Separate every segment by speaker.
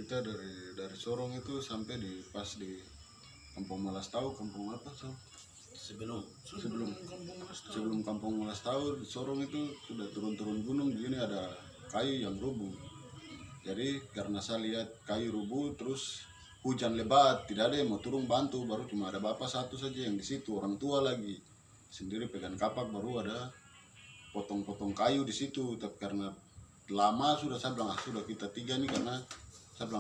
Speaker 1: kita dari Sorong itu sampai di pas di Kampung Malastau, kampung apa so? Sebelum Kampung Malastau di Sorong itu sudah turun gunung, di sini ada kayu yang rubuh. Jadi karena saya lihat kayu rubuh, terus hujan lebat, tidak ada yang mau turun bantu, baru cuma ada bapak satu saja yang di situ, orang tua lagi sendiri pegang kapak, baru ada potong-potong kayu di situ. Tapi karena lama sudah, saya bilang sudah kita tiga nih, karena saya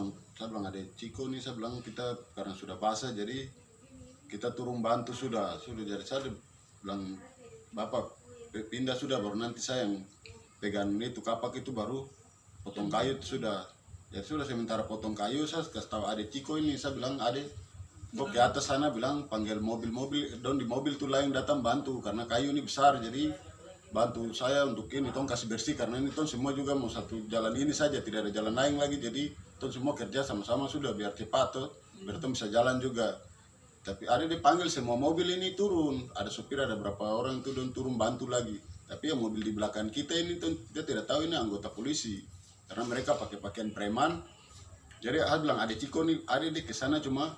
Speaker 1: bilang ada Ciko nih, saya bilang kita karena sudah basah jadi kita turun bantu sudah jadi saya bilang bapak pindah sudah, baru nanti saya yang pegang itu kapak itu, baru potong kayu itu sudah. Ya sudah, sementara potong kayu saya kasih tahu adek Ciko ini, saya bilang adek kok ke atas sana, bilang panggil mobil don di mobil tuh lain datang bantu karena kayu ini besar, jadi bantu saya untuk ini tong kasih bersih, karena ini tong semua juga mau satu jalan ini saja, tidak ada jalan lain lagi, jadi tong semua kerja sama-sama sudah biar cepat tuh, biar tong bisa jalan juga. Tapi ada dipanggil semua mobil ini turun, ada supir, ada berapa orang itu don turun bantu lagi. Tapi yang mobil di belakang kita ini tuh dia tidak tahu ini anggota polisi, karena mereka pakai pakaian preman. Jadi saya bilang ada Ciko nih, ada di kesana cuma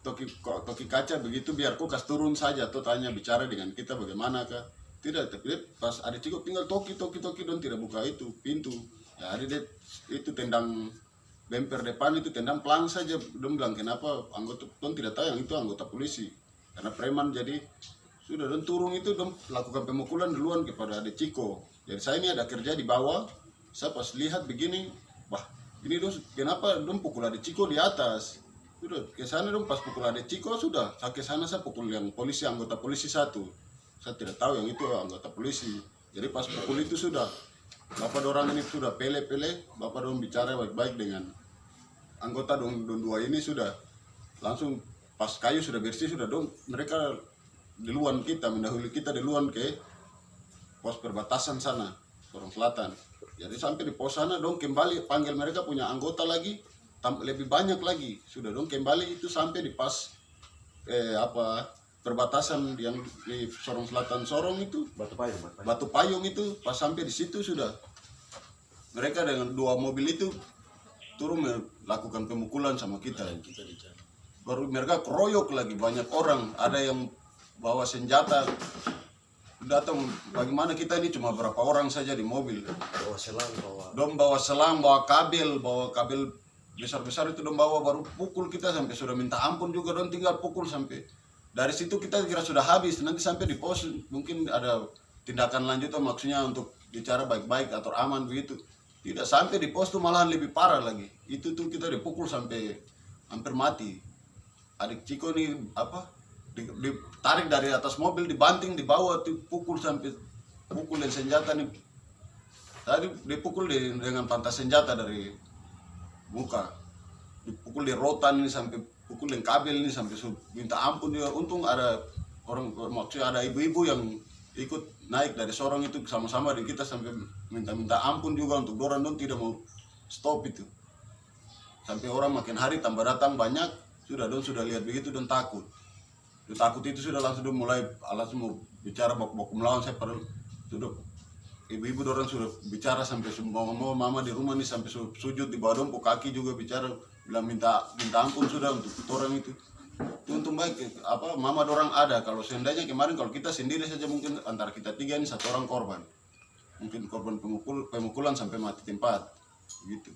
Speaker 1: toki kaca begitu, biar kau kasih turun saja tuh, tanya bicara dengan kita bagaimana kah. Tidak, tapi pas ada Ciko tinggal toki don tidak buka itu pintu. Ya ada dia itu tendang bemper depan itu, tendang pelang saja. Don bilang kenapa anggota, don tidak tahu yang itu anggota polisi karena preman. Jadi sudah don turun itu, don lakukan pemukulan duluan kepada adik Ciko. Jadi saya ini ada kerja di bawah, saya pas lihat begini, wah ini don kenapa don pukul adik Ciko di atas. Sudah ke sana don pas pukul adik Ciko, sudah saya ke sana, saya pukul yang polisi, anggota polisi satu. Saya tidak tahu yang itu anggota polisi. Jadi pas pukul itu sudah bapak dorang ini sudah pele-pele, bapak dong bicara baik-baik dengan anggota don dua ini, sudah langsung pas kayu sudah bersih, sudah dong mereka duluan kita, mendahului kita duluan ke pos perbatasan sana, Sorong Selatan. Jadi sampai di pos sana dong kembali panggil mereka punya anggota lagi, lebih banyak lagi. Sudah dong kembali itu sampai di pas perbatasan yang di Sorong Selatan Sorong itu, Batu Payung itu. Pas sampai di situ sudah mereka dengan dua mobil itu turun melakukan pemukulan sama kita. Baru mereka keroyok lagi, banyak orang, ada yang bawa senjata datang. Bagaimana kita ini cuma berapa orang saja di mobil, bawa selang, bawa kabel besar-besar itu dong bawa, baru pukul kita sampai sudah minta ampun juga, dong tinggal pukul sampai dari situ kita kira sudah habis. Nanti sampai di pos mungkin ada tindakan lanjut, maksudnya untuk bicara baik-baik atau aman begitu. Tidak, sampai di pos tuh malahan lebih parah lagi. Itu tuh kita dipukul sampai hampir mati. Adik Ciko nih ditarik dari atas mobil, dibanting, dibawa tuh pukul sampai pukulin senjata nih. Tadi dipukul dengan pantas senjata dari muka, dipukul di rotan ini, sampai pukulin kabel ini sampai minta ampun juga. Untung ada orang, maksudnya ada ibu-ibu yang ikut naik dari Sorong itu sama-sama dengan kita, sampai minta ampun juga untuk dorang, don tidak mau stop itu. Sampai orang makin hari tambah datang banyak, sudah lihat begitu don takut. Takut itu sudah langsung mulai alas mau bicara bok melawan saya, padahal sudah ibu-ibu dorang sudah bicara sampai mama di rumah nih sampai sujud di bawah dompo kaki juga bicara, bilang minta ampun sudah untuk orang itu. Untung baik mama dorang ada. Kalau seandainya kemarin kalau kita sendiri saja, mungkin antara kita tiga ini satu orang korban, mungkin korban pemukulan sampai mati tempat gitu.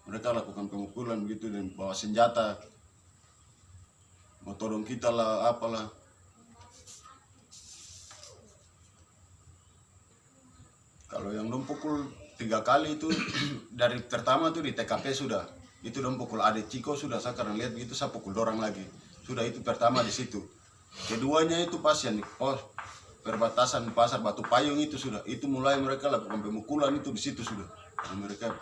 Speaker 1: Mereka lakukan pemukulan begitu dan bawa senjata, mau todong kita lah apalah. Kalau yang dong pukul 3 kali itu dari pertama tuh di TKP sudah, itu dong pukul adik Ciko sudah, saya karena lihat begitu saya pukul dorang lagi. Sudah itu pertama di situ. Keduanya itu pas yang di pos perbatasan pasar Batu Payung itu sudah, itu mulai mereka lakukan pemukulan itu di situ sudah. Dan mereka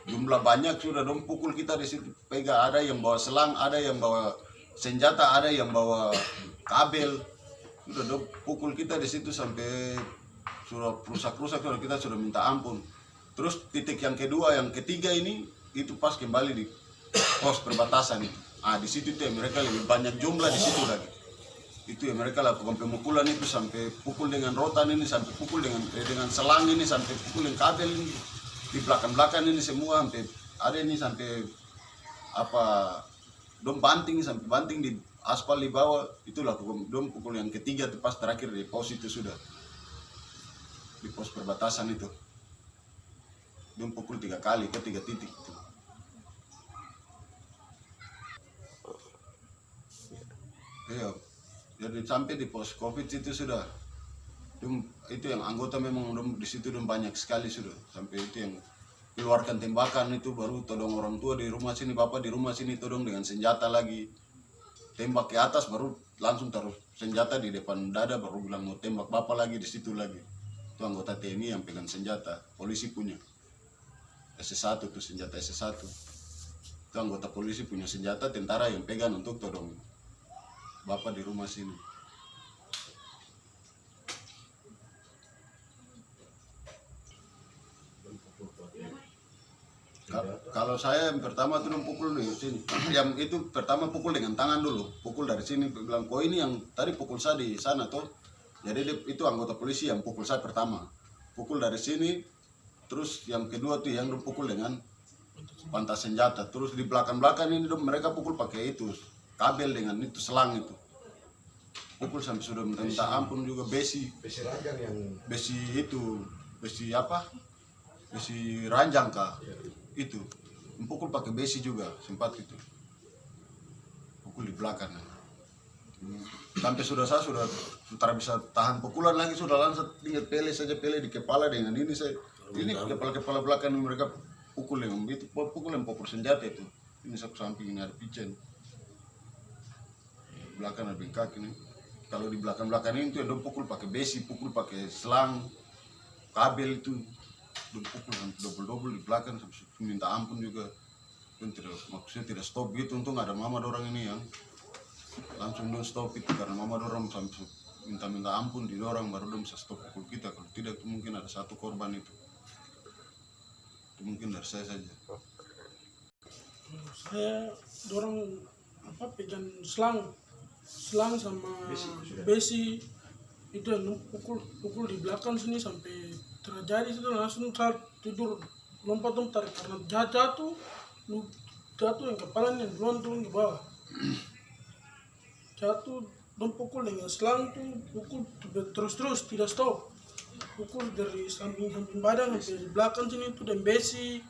Speaker 1: jumlah banyak sudah dong pukul kita di situ. Pegang, ada yang bawa selang, ada yang bawa senjata, ada yang bawa kabel. Sudah dong pukul kita di situ sampai sudah rusak-rusak, kita sudah minta ampun. Terus titik yang kedua, yang ketiga ini itu pas kembali di pos perbatasan itu. Di situ tuh mereka lebih banyak jumlah di situ lagi. Itu yang mereka lakukan pemukulan itu sampai pukul dengan rotan ini, sampai pukul dengan selang ini, sampai pukul dengan kabel ini di belakang-belakang ini semua, sampai ada nih sampai apa dom banting sampai banting di aspal di bawah, itulah dom pukul yang ketiga tuh pas terakhir di pos itu sudah di pos perbatasan itu dom pukul 3 kali ke 3 titik itu. Iya, jadi sampai di pos covid itu sudah dom, itu yang anggota memang dom di situ dom banyak sekali sudah, sampai itu yang keluarkan tembakan itu baru todong orang tua di rumah sini, bapak di rumah sini todong dengan senjata lagi tembak ke atas, baru langsung taruh senjata di depan dada, baru bilang mau tembak bapak lagi di situ lagi. Itu anggota TNI yang pegang senjata, polisi punya SS1 tuh, senjata SS1 itu anggota polisi punya senjata, tentara yang pegang untuk todong bapak di rumah sini. Kalau saya yang pertama tuh pukul di sini, yang itu pertama pukul dengan tangan dulu, pukul dari sini, bilang kok ini yang tadi pukul saya di sana tuh, jadi itu anggota polisi yang pukul saya pertama, pukul dari sini, terus yang kedua tuh yang pukul dengan pantas senjata, terus di belakang ini mereka pukul pakai itu kabel dengan itu selang itu, pukul sampai sudah minta ampun juga, besi ranjang yang besi itu, besi apa, besi ranjang kah itu, pukul pakai besi juga sempat itu, pukul di belakang sampai saya sudah bisa tahan pukulan lagi, sudah langsung tinggal pele saja, pele di kepala dengan ini saya, ini kepala belakang mereka pukul dengan itu, pukul yang pokok senjata itu, ini samping ini ada picen, belakang ada bengkak ini. Kalau di belakang ini itu ada pukul pakai besi, pukul pakai selang, kabel itu, dan pukul double di belakang, minta ampun juga. Maksudnya tidak stop gitu, untung ada mama dorang ini yang langsung non stop itu, karena mama dorang sampai minta ampun di dorang baru dong bisa stop pukul kita. Kalau tidak itu mungkin ada satu korban itu mungkin dari saya saja.
Speaker 2: Saya dorang apa pegang selang sama besi itu yang pukul di belakang sini sampai terjadi itu, langsung saat tidur lompat tarik karena jatuh yang kepalanya duluan turun ke bawah, jatuh dan pukul dengan selang tuh, pukul terus tidak stop, pukul dari samping badan sampai di belakang sini itu, dan besi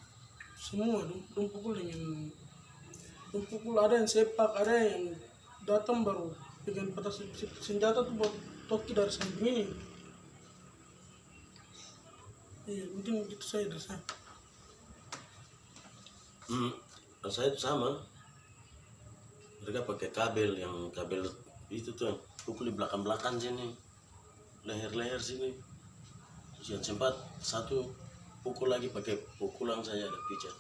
Speaker 2: semua dan pukul ada yang sepak, ada yang datang baru dengan patas senjata tuh baru toki dari samping ini. Iya, mungkin gitu saya dari saya.
Speaker 3: Saya itu sama, mereka pakai kabel itu tuh yang pukul di belakang sini, leher sini, terus yang sempat satu pukul lagi pakai pukulan saya ada pijat.